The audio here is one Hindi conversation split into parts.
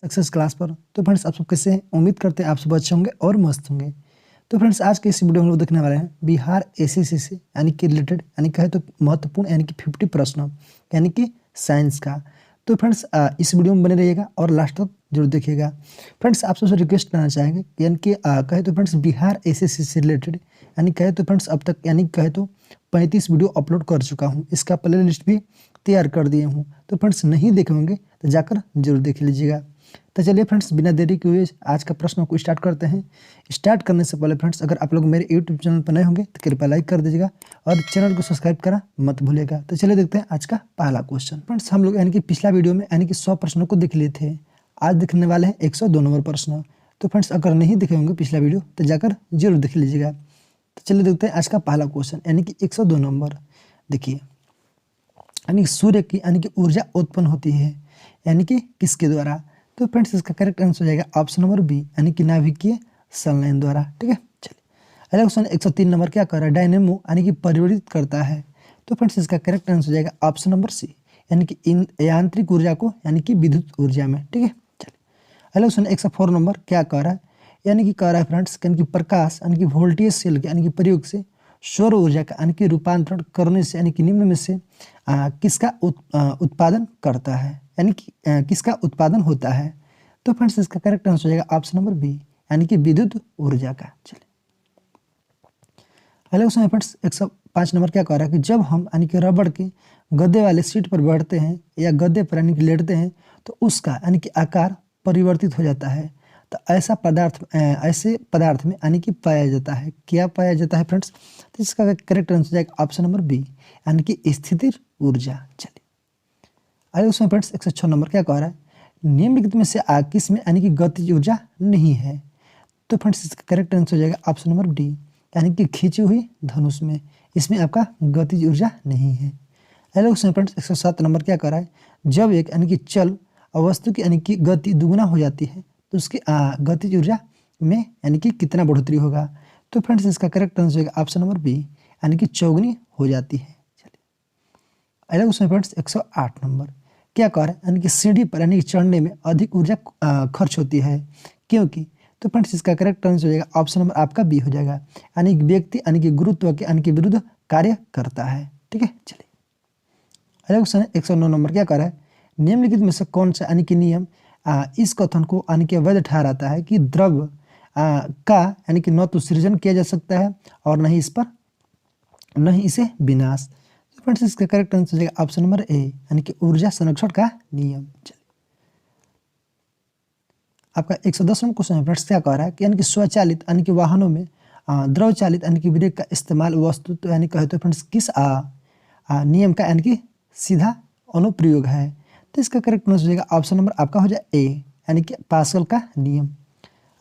सक्सेस क्लास पर। तो फ्रेंड्स आप सब कैसे हैं? उम्मीद करते हैं आप सब अच्छे होंगे और मस्त होंगे। तो फ्रेंड्स आज के इस वीडियो में हम लोग देखने वाले हैं बिहार एसएससी से यानी कि रिलेटेड यानी कहे तो महत्वपूर्ण यानी कि 50 प्रश्न यानी कि साइंस का। तो फ्रेंड्स इस वीडियो में बने रहिएगा और लास्ट तक जरूर देखिएगा। फ्रेंड्स आप सबसे रिक्वेस्ट करना चाहेंगे यानी कि कहे तो फ्रेंड्स बिहार एसएससी से रिलेटेड यानी कहे तो फ्रेंड्स अब तक यानी कहे तो 35 वीडियो अपलोड कर चुका हूँ। इसका प्ले लिस्ट भी तैयार कर दिए हूँ। तो फ्रेंड्स नहीं देखे होंगे तो जाकर जरूर देख लीजिएगा। तो चलिए फ्रेंड्स बिना देरी के हुए आज का प्रश्न को स्टार्ट करते हैं। स्टार्ट करने से पहले फ्रेंड्स अगर आप लोग मेरे यूट्यूब चैनल पर नए होंगे तो कृपया लाइक कर दीजिएगा और चैनल को सब्सक्राइब करना मत भूलिएगा। तो चलिए देखते हैं आज का पहला क्वेश्चन। फ्रेंड्स हम लोग यानी कि पिछला वीडियो में यानी कि 100 प्रश्नों को देख लिए थे। आज देखने वाले हैं 102 नंबर प्रश्न। तो फ्रेंड्स अगर नहीं देखे होंगे पिछला वीडियो तो जाकर जरूर देख लीजिएगा। तो चलिए देखते हैं आज का पहला क्वेश्चन यानी कि 102 नंबर। देखिए यानी कि सूर्य की यानी कि ऊर्जा उत्पन्न होती है यानी कि किसके द्वारा? तो फ्रेंड्स इसका करेक्ट आंसर हो जाएगा ऑप्शन नंबर बी यानी कि नाभिकीय संलयन द्वारा। ठीक है, चलिए अगला क्वेश्चन 103 नंबर क्या कर रहा है? डायनेमो यानी कि परिवर्तित करता है। तो फ्रेंड्स इसका करेक्ट आंसर हो जाएगा ऑप्शन नंबर सी यानी कि यांत्रिक ऊर्जा को यानी कि विद्युत ऊर्जा में। ठीक है, चलिए अगला क्वेश्चन 104 नंबर क्या कह रहा है? यानी कि कह रहा है फ्रेंड्स यानी कि प्रकाश यानी कि वोल्टेज सेल के यानी कि प्रयोग से सौर ऊर्जा का यानी कि रूपांतरण करने से यानी कि निम्न में से किसका उत्पादन करता है यानी कि किसका उत्पादन होता है? तो फ्रेंड्स इसका करेक्ट आंसर हो जाएगा ऑप्शन नंबर बी यानी कि विद्युत ऊर्जा का। चलिए अगले क्वेश्चन फ्रेंड्स 105 नंबर क्या कह रहा है कि जब हम यानी कि रबड़ के गद्दे वाले सीट पर बैठते हैं या गद्दे पर यानी कि लेटते हैं तो उसका यानी कि आकार परिवर्तित हो जाता है। तो ऐसे पदार्थ में यानी कि पाया जाता है। क्या पाया जाता है फ्रेंड्स? तो इसका करेक्ट आंसर हो जाएगा ऑप्शन नंबर बी यानी कि स्थिर ऊर्जा। चलिए अगले उसमें फ्रेंड्स 106 नंबर क्या कह रहा है? निम्नलिखित में से किस में यानी कि गतिज ऊर्जा नहीं है? तो फ्रेंड्स इसका करेक्ट आंसर हो जाएगा ऑप्शन नंबर डी यानी कि खींची हुई धनुष में। इसमें आपका गतिज ऊर्जा नहीं है। अगले उसमें फ्रेंड्स 107 नंबर क्या कह रहा है? जब एक यानी कि चल वस्तु की यानी कि गति दुगुना हो जाती है तो उसकी गतिज ऊर्जा में यानी कि कितना बढ़ोतरी होगा? तो फ्रेंड्स इसका करेक्ट आंसर होगा ऑप्शन नंबर बी यानी कि चौगुनी हो जाती है। चलिए अगला क्वेश्चन फ्रेंड्स 108 नंबर क्या कह रहा है? यानी कि सीढ़ी पर यानी कि चढ़ने में अधिक ऊर्जा खर्च होती है क्योंकि? तो फ्रेंड्स इसका करेक्ट आंसर हो जाएगा ऑप्शन नंबर आपका बी हो जाएगा यानी कि व्यक्ति यानी कि गुरुत्व के यानी कि विरुद्ध कार्य करता है। ठीक है, चलिए अगला क्वेश्चन 109 नंबर क्या कह रहा है? निम्नलिखित में से कौन सा यानी कि नियम इस कथन को यानी कि वैध ठहराता है कि द्रव का यानी कि न तो सृजन किया जा सकता है और न ही इसे विनाश? तो फ्रेंड्स इसका करेक्ट आंसर है ऑप्शन नंबर ए यानी कि ऊर्जा संरक्षण का नियम। चलिए आपका 110 नंबर क्वेश्चन फ्रेंड्स क्या कह रहा है कि यानी कि स्वचालित यानी कि वाहनों में द्रव चालित यानी कि ब्रेक का इस्तेमाल वस्तु तो यानी कहे तो फ्रेंड्स किस नियम का यानी कि सीधा अनुप्रयोग है? तो इसका करेक्ट आंसर हो जाएगा ऑप्शन नंबर आपका हो जाए ए यानी कि पास्कल का नियम।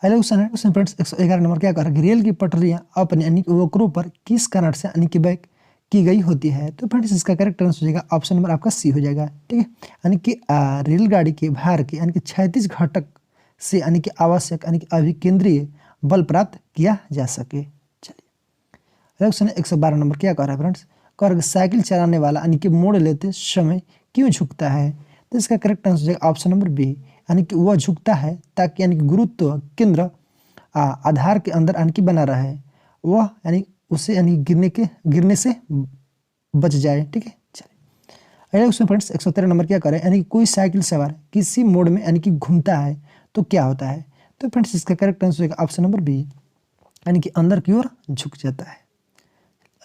अगला क्वेश्चन है क्वेश्चन फ्रेंड्स 111 नंबर क्या कर रहा है कि रेल की पटरियां अपने यानी कि वक्रों पर किस कारण से यानी कि बैक की गई होती है? तो फ्रेंड्स इसका करेक्ट आंसर हो जाएगा ऑप्शन नंबर आपका सी हो जाएगा। ठीक है, यानी कि रेलगाड़ी के भार के यानी कि क्षैतिज घटक से यानी कि आवश्यक यानी कि अभिकेंद्रीय बल प्राप्त किया जा सके। चलिए अगला क्वेश्चन 112 नंबर क्या कह रहा है फ्रेंड्स? कर साइकिल चलाने वाला यानी कि मोड़ लेते समय क्यों झुकता है? तो इसका करेक्ट आंसर है ऑप्शन नंबर बी यानी कि वह झुकता है ताकि यानी कि गुरुत्व केंद्र आधार के अंदर यानी कि बना रहे, वह यानी उसे यानी गिरने से बच जाए। ठीक है, चलिए अगला उसमें फ्रेंड्स 113 नंबर क्या करें? यानी कि कोई साइकिल सवार किसी मोड़ में यानी कि घूमता है तो क्या होता है? तो फ्रेंड्स इसका करेक्ट आंसर है ऑप्शन नंबर बी यानी कि अंदर की ओर झुक जाता है।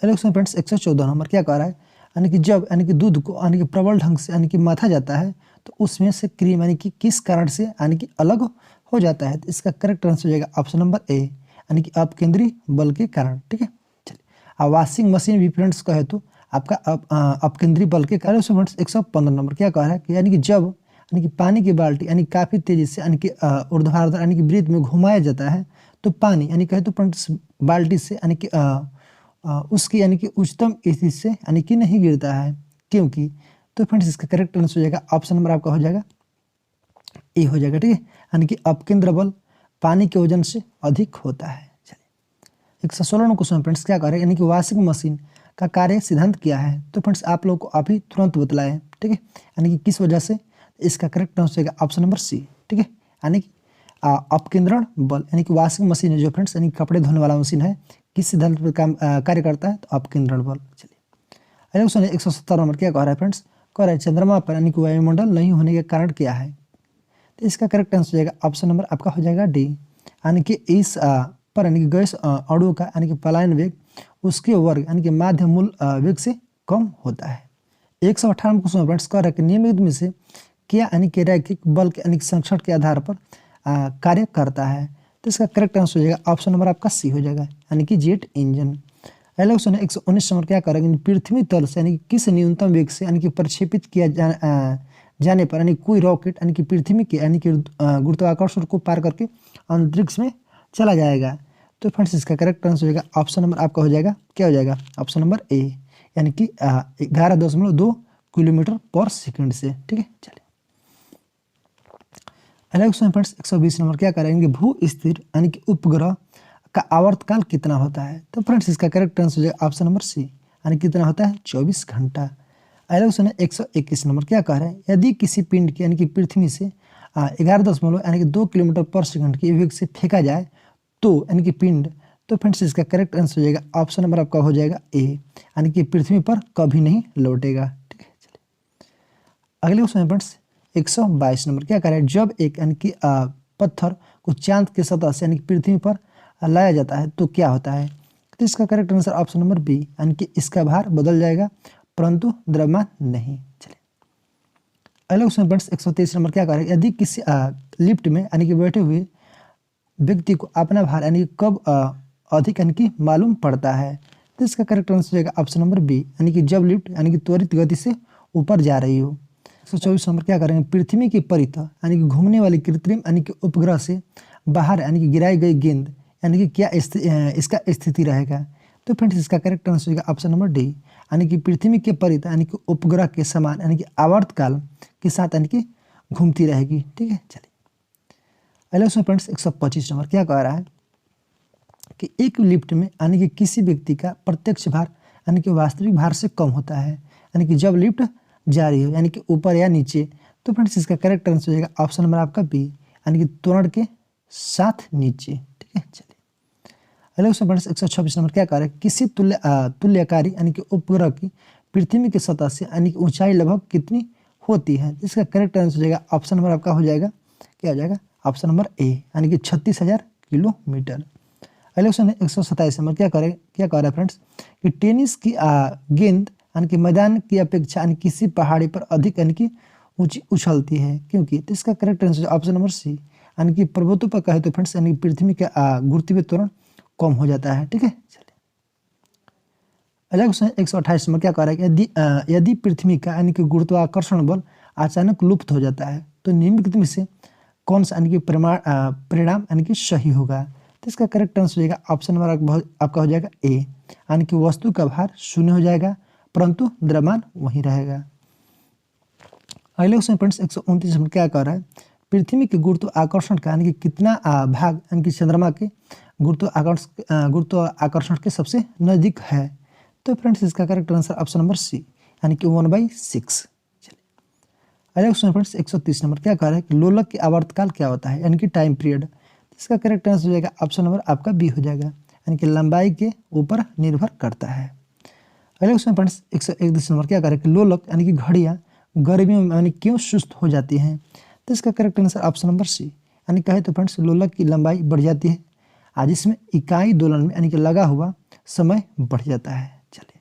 अगला उसमें फ्रेंड्स 114 नंबर क्या कह रहा है? यानी कि जब यानी कि दूध को यानी कि प्रबल ढंग से यानी कि माथा जाता है तो उसमें से क्रीम यानी कि किस कारण से यानी कि अलग हो जाता है? तो इसका करेक्ट आंसर हो जाएगा ऑप्शन नंबर ए यानी कि अपकेंद्री बल के कारण। ठीक है, चलिए वॉशिंग मशीन भी फ्रेंड्स कहे तो आपका अपकेंद्री बल के कारण। फ्रेंड्स 115 नंबर क्या कह रहा है कि यानी कि जब यानी कि पानी की बाल्टी यानी काफ़ी तेजी से यानी कि ऊर्ध्वाधर यानी कि वृत्त में घुमाया जाता है तो पानी यानी कहे तो फ्रेंड्स बाल्टी से यानी कि उसकी यानी कि उच्चतम स्थिति से यानी कि नहीं गिरता है क्योंकि? तो फ्रेंड्स इसका करेक्ट आंसर हो जाएगा ऑप्शन नंबर आपका हो जाएगा ए हो जाएगा। ठीक है, यानी कि अपकेंद्र बल पानी के वजन से अधिक होता है। चलिए 116 नंबर क्वेश्चन फ्रेंड्स क्या करें? यानी कि वॉशिंग मशीन का कार्य सिद्धांत क्या है? तो फ्रेंड्स आप लोग को अभी तुरंत बतलाएं। ठीक है, यानी कि किस वजह से? इसका करेक्ट आंसर होगा ऑप्शन नंबर सी। ठीक है, यानी कि अपकेंद्रण बल यानी कि वॉशिंग मशीन है जो फ्रेंड्स यानी कपड़े धोने वाला मशीन है, किस सिद्धांत पर काम कार्य करता है? तो अपकेंद्रण बल। चलिए अगला क्वेश्चन है 170 नंबर। क्या कह रहा है फ्रेंड्स? कह रहा है चंद्रमा पर यानी कि वायुमंडल नहीं होने के कारण क्या है? तो इसका करेक्ट आंसर हो जाएगा ऑप्शन नंबर आपका हो जाएगा डी, यानी कि इस पर यानी कि गैस अणुओं का यानी कि पलायन वेग उसके वर्ग यानी कि माध्य मूल वेग से कम होता है। 158 क्वेश्चन फ्रेंड्स कह रहा है कि नियमित में से क्या यानी कि रैखिक बल के यानी कि संरक्षण के आधार पर कार्य करता है? तो इसका करेक्ट आंसर हो जाएगा ऑप्शन नंबर आपका सी हो जाएगा, यानी कि जेट इंजन। अगला क्वेश्चन है 119 नंबर। क्या करेंगे? पृथ्वी तल से यानी कि किस न्यूनतम वेग से यानी कि प्रक्षेपित किया जाने पर यानी कोई रॉकेट यानी कि पृथ्वी के यानी कि गुरुत्वाकर्षण को पार करके अंतरिक्ष में चला जाएगा? तो फ्रेंड्स इसका करेक्ट आंसर हो जाएगा ऑप्शन नंबर आपका हो जाएगा क्या हो जाएगा? ऑप्शन नंबर ए, यानी कि 11.2 किलोमीटर पर सेकंड से। ठीक है, चलिए अगला क्वेश्चन फ्रेंड्स 120 नंबर। क्या करेंगे? भू स्थिर यानी कि उपग्रह का आवर्तकाल कितना होता है? तो फ्रेंड्स इसका करेक्ट आंसर हो जाएगा ऑप्शन नंबर सी, यानी कितना होता है? 24 घंटा। अगला क्वेश्चन है 121 नंबर। क्या कह रहे हैं? यदि किसी पिंड की यानी कि पृथ्वी से 11 यानी कि 2 किलोमीटर पर सेकंड के वेग से फेंका जाए तो यानी कि पिंड, तो फ्रेंड्स इसका करेक्ट आंसर हो जाएगा ऑप्शन नंबर आपका हो जाएगा ए, यानी कि पृथ्वी पर कभी नहीं लौटेगा। ठीक है, चलिए अगले क्वेश्चन फ्रेंड्स 122 नंबर। क्या कह रहा है? जब एक यानी कि पत्थर को चांद के सतह से यानी कि पृथ्वी पर लाया जाता है तो क्या होता है? तो इसका correct answer option number B, यानी कि इसका भार बदल जाएगा परंतु द्रव्यमान नहीं। चलिए अगला क्वेश्चन फ्रेंड्स 123 नंबर। क्या कह रहा है? यदि किसी लिफ्ट में यानी कि बैठे हुए व्यक्ति को अपना भार यानी कब अधिक यानी कि मालूम पड़ता है? तो इसका करेक्ट आंसर हो जाएगा ऑप्शन नंबर बी, यानी कि जब लिफ्ट यानी कि त्वरित गति से ऊपर जा रही हो। 124 नंबर। क्या करेंगे? पृथ्वी की परिध यानी कि घूमने वाली कृत्रिम यानी कि उपग्रह से बाहर यानी कि गिराई गई गेंद यानी कि क्या इसका स्थिति रहेगा? तो फ्रेंड्स इसका करेक्ट आंसर होगा ऑप्शन नंबर डी, यानी कि पृथ्वी के परिध यानी कि उपग्रह के समान यानी कि आवर्तकाल के साथ यानी कि घूमती रहेगी। ठीक है, चलिए अगला क्वेश्चन फ्रेंड्स 125 नंबर। क्या कह रहा है कि एक लिफ्ट में यानी कि किसी व्यक्ति का प्रत्यक्ष भार यानी कि वास्तविक भार से कम होता है, यानी कि जब लिफ्ट जा रही हो यानी कि ऊपर या नीचे। तो फ्रेंड्स इसका करेक्ट आंसर हो जाएगा ऑप्शन नंबर आपका बी, यानी कि त्वरण के साथ नीचे। ठीक है, चलिए अगला क्वेश्चन फ्रेंड्स 126 नंबर। क्या कह रहा है? किसी तुल्यकारी यानी कि उपग्रह की पृथ्वी की सतह से यानी कि ऊंचाई लगभग कितनी होती है? इसका करेक्ट आंसर हो जाएगा ऑप्शन नंबर आपका हो जाएगा क्या हो जाएगा? ऑप्शन नंबर ए, यानी कि 36,000 किलोमीटर। अगला क्वेश्चन है 127 नंबर। क्या कह रहा है फ्रेंड्स कि टेनिस की गेंद यानी कि मैदान की अपेक्षा यानी किसी पहाड़ी पर अधिक यानी कि ऊंची उछलती है क्योंकि? तो इसका correct answer option number C, यानी कि पर्वतों पर कहे तो फ्रेंड्स यानी पृथ्वी का गुरुत्वीय त्वरण कम हो जाता है। ठीक है, चलिए अगला क्वेश्चन 128 नंबर। क्या कह रहा है? यदि पृथ्वी का यानी कि गुरुत्वाकर्षण बल अचानक लुप्त हो जाता है तो निम्नलिखित में से कौन सा यानी कि परिणाम यानी कि सही होगा? तो इसका करेक्ट आंसर हो जाएगा ऑप्शन नंबर आपका हो जाएगा ए, यानी कि वस्तु का भार शून्य हो जाएगा परंतु द्रव्यमान वहीं रहेगा। अगले क्वेश्चन फ्रेंड्स 129 नंबर। क्या कह रहा है? पृथ्वी के गुरुत्वाकर्षण का यानी कि कितना भाग यानी कि चंद्रमा के गुरुत्वाकर्षण के सबसे नजदीक है? तो फ्रेंड्स इसका correct answer option number C, यानी कि 1/6। अगला क्वेश्चन फ्रेंड्स 130 नंबर। क्या कह रहा है कि लोलक की आवर्तकाल क्या होता है, यानी कि टाइम पीरियड? इसका करेक्ट आंसर हो जाएगा ऑप्शन नंबर आपका बी हो जाएगा, यानी कि लंबाई के ऊपर निर्भर करता है। अगला क्वेश्चन फ्रेंड्स 131 नंबर। क्या कह रहा है कि लोलक यानी कि घड़ियां गर्मियों में यानी क्यों सुस्त हो जाती हैं? तो इसका correct answer option number C, यानी कहे तो फ्रेंड्स लोलक की लंबाई बढ़ जाती है आज इसमें इकाई दोलन में यानी कि लगा हुआ समय बढ़ जाता है। चलिए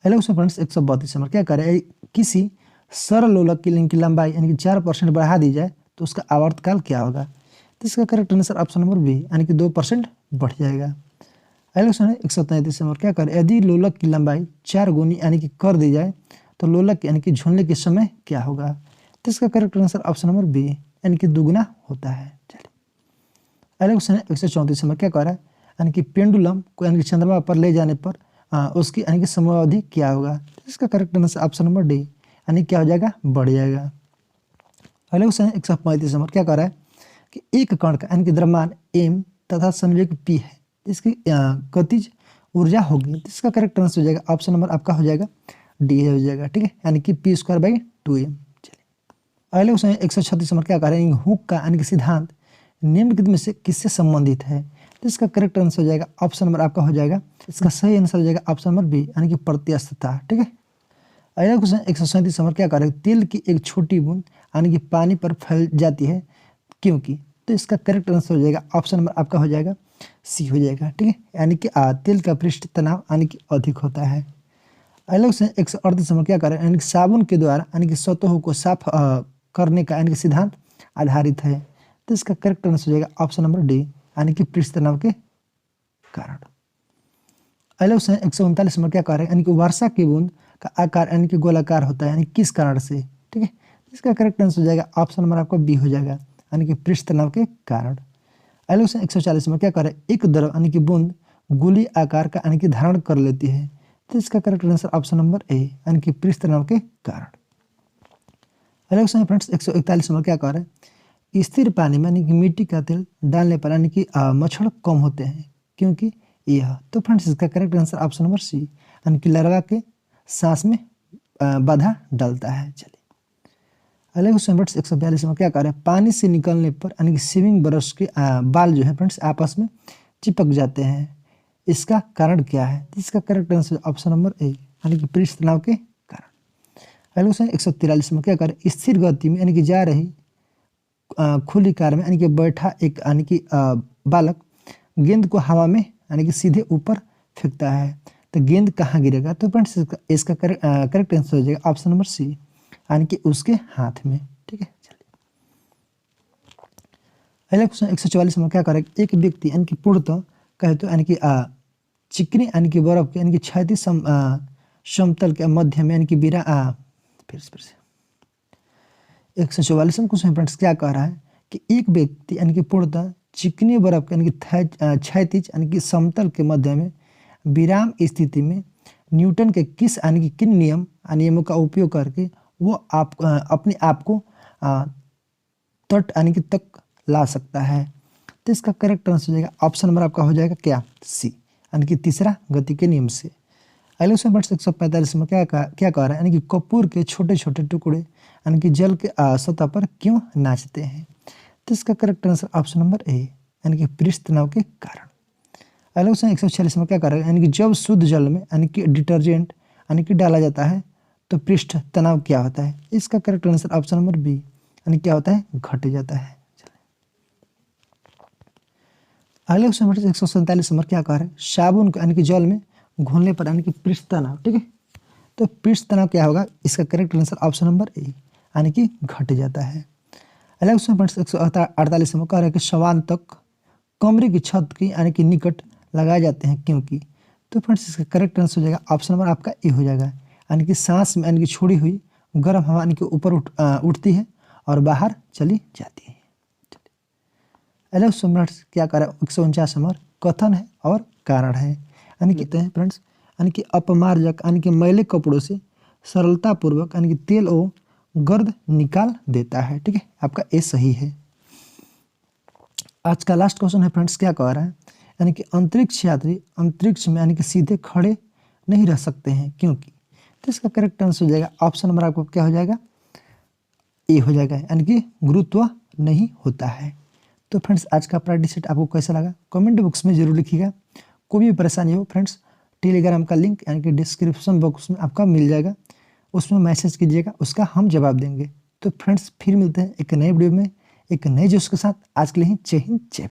अगला क्वेश्चन फ्रेंड्स 132 नंबर। क्या कह रहा है? किसी सरल लोलक की लिंक की लंबाई यानी कि 4% बढ़ा दी जाए तो उसका आवर्तकाल क्या होगा? तो इसका correct answer option number B, यानी कि 2% बढ़ जाएगा। अगला क्वेश्चन है 133 नंबर। क्या करें? यदि लोलक की लंबाई 4 गुनी यानी कि कर दी जाए तो लोलक यानी कि झूलने के समय क्या होगा? तो इसका correct answer option number B, यानी कि दुगुना होता है। चलिए अगला क्वेश्चन है 134 नंबर। क्या कह रहा है? यानी कि पेंडुलम को यानी कि चंद्रमा पर ले जाने पर उसकी यानी कि समयावधि क्या होगा? तो इसका correct answer option number D, यानी क्या हो जाएगा? बढ़ जाएगा। अगला क्वेश्चन है 135 नंबर। क्या कह रहा है कि एक कण का यानी कि द्रव्यमान m तथा संवेग p है, इसकी गतिज ऊर्जा होगी। तो इसका करेक्ट आंसर हो जाएगा ऑप्शन नंबर आपका हो जाएगा डी हो जाएगा। ठीक है, यानी कि p²/2m। चलिए अगले क्वेश्चन 136 नंबर क्या कह रहे हैं, हुक का यानी कि सिद्धांत निम्नलिखित में से किससे संबंधित है। तो इसका करेक्ट आंसर हो जाएगा ऑप्शन नंबर आपका हो जाएगा, इसका सही आंसर हो जाएगा ऑप्शन नंबर बी यानी कि प्रत्यस्थता। ठीक है। अगला क्वेश्चन 137 नंबर क्या कह रहे हैं, तेल की एक छोटी बूंद यानी कि पानी पर फैल जाती है क्योंकि। तो इसका करेक्ट आंसर हो जाएगा ऑप्शन नंबर आपका हो जाएगा सी हो जाएगा। ठीक है, यानी कि तेल का पृष्ठ तनाव यानी कि अधिक होता है। अगला क्वेश्चन 138 नंबर क्या कह रहे हैं, यानी कि साबुन के द्वारा यानी कि सतहों को साफ करने का यानी कि सिद्धांत आधारित है। तो इसका करेक्ट आंसर हो जाएगा ऑप्शन नंबर डी यानी कि पृष्ठ तनाव के कारण। अगला क्वेश्चन 139 नंबर क्या कह रहे हैं, यानी कि वर्षा की बूंद का आकार यानी कि गोलाकार होता है यानी किस कारण से। ठीक है, इसका करेक्ट आंसर हो जाएगा ऑप्शन नंबर आपका बी हो जाएगा यानी कि पृष्ठ तनाव के कारण। अगला क्वेश्चन 140 में क्या कर रहे हैं, एक द्रव यानी कि बूंद गोली आकार का यानी कि धारण कर लेती है। तो इसका correct answer option number A यानी कि पृष्ठ तनाव के कारण। अगला क्वेश्चन फ्रेंड्स 141 नंबर क्या कह रहे हैं, स्थिर पानी में यानी कि मिट्टी का तेल डालने पर यानी कि मच्छर कम होते हैं क्योंकि यह। तो फ्रेंड्स इसका correct answer option number C यानी कि लार्वा के सांस में बाधा डालता है। चलिए अगले क्वेश्चन फ्रेंड्स 142 में क्या कह रहे हैं, पानी से निकलने पर यानी कि शेविंग ब्रश के बाल जो है फ्रेंड्स आपस में चिपक जाते हैं, इसका कारण क्या है। तो इसका correct answer option number A यानी कि पृष्ठ तनाव के कारण। अगले क्वेश्चन 143 में क्या करें, स्थिर गति में यानी कि जा रही खुली कार में यानी कि बैठा एक यानी कि बालक गेंद को हवा में यानी कि सीधे ऊपर फेंकता है, तो गेंद कहाँ गिरेगा। तो फ्रेंड्स इसका करेक्ट आंसर हो जाएगा ऑप्शन नंबर सी यानी कि उसके हाथ में। ठीक है, चलिए अगला क्वेश्चन 144 में क्या करें, एक व्यक्ति यानी कि पूर्णतः कहे तो यानी कि चिकनी यानी कि बर्फ के यानी कि क्षैतिज समतल के मध्य में यानी कि फिर से 144 क्वेश्चन फ्रेंड्स क्या कह रहा है कि एक व्यक्ति यानी कि पूर्णतः चिकनी बर्फ के यानी कि क्षैतिज यानी कि समतल के मध्य में विराम स्थिति में न्यूटन के किस यानी कि किन नियमों का उपयोग करके वो अपने आप को तट यानी कि तक ला सकता है। तो इसका करेक्ट आंसर हो जाएगा ऑप्शन नंबर आपका हो जाएगा क्या, सी यानी कि तीसरा गति के नियम से। अगले क्वेश्चन फ्रेंड्स 145 में क्या कह रहा है, यानी कि कपूर के छोटे छोटे टुकड़े यानी कि जल के सतह पर क्यों नाचते हैं। तो इसका correct answer option number A यानी कि पृष्ठ तनाव के कारण। अगले क्वेश्चन 146 में क्या कर रहा है, यानी कि जब शुद्ध जल में यानी कि डिटर्जेंट यानी कि डाला जाता है तो पृष्ठ तनाव क्या होता है। इसका correct answer option number B यानी क्या होता है, घट जाता है। अगले क्वेश्चन 147 नंबर क्या कह रहा है, साबुन को यानी कि जल में घोलने पर यानी कि पृष्ठ तनाव। ठीक है, तो पृष्ठ तनाव क्या होगा, इसका correct answer option number A यानी कि घट जाता है। अगला क्वेश्चन 148 नंबर कह रहा है कि सवान तक कमरे की छत की यानी कि निकट लगाए जाते हैं क्योंकि। तो फ्रेंड्स इसका करेक्ट आंसर हो जाएगा ऑप्शन नंबर आपका ए हो जाएगा यानी कि सांस में यानी कि छोड़ी हुई गर्म हवा यानी कि ऊपर उठती है और बाहर चली जाती है। अगला क्वेश्चन क्या कर रहा है, 149 नंबर कथन है और कारण है, यानी कहते हैं फ्रेंड्स यानी कि अपमार्जक यानी कि मैले कपड़ों से सरलतापूर्वक यानी कि तेल और गर्द निकाल देता है। ठीक है, आपका ए सही है। आज का लास्ट क्वेश्चन है फ्रेंड्स क्या कह रहा है, यानी कि अंतरिक्ष यात्री अंतरिक्ष में यानी कि सीधे खड़े नहीं रह सकते हैं क्योंकि। तो इसका करेक्ट आंसर हो जाएगा ऑप्शन नंबर आपको क्या हो जाएगा, ए हो जाएगा यानी कि गुरुत्व नहीं होता है। तो फ्रेंड्स आज का प्रैक्टिस सेट आपको कैसा लगा कमेंट बॉक्स में जरूर लिखिएगा। कोई भी परेशानी हो फ्रेंड्स टेलीग्राम का लिंक यानी कि डिस्क्रिप्शन बॉक्स में आपका मिल जाएगा, उसमें मैसेज कीजिएगा, उसका हम जवाब देंगे। तो फ्रेंड्स फिर मिलते हैं एक नए वीडियो में एक नए जोश के साथ। आज के लिए जय हिंद जय भारत।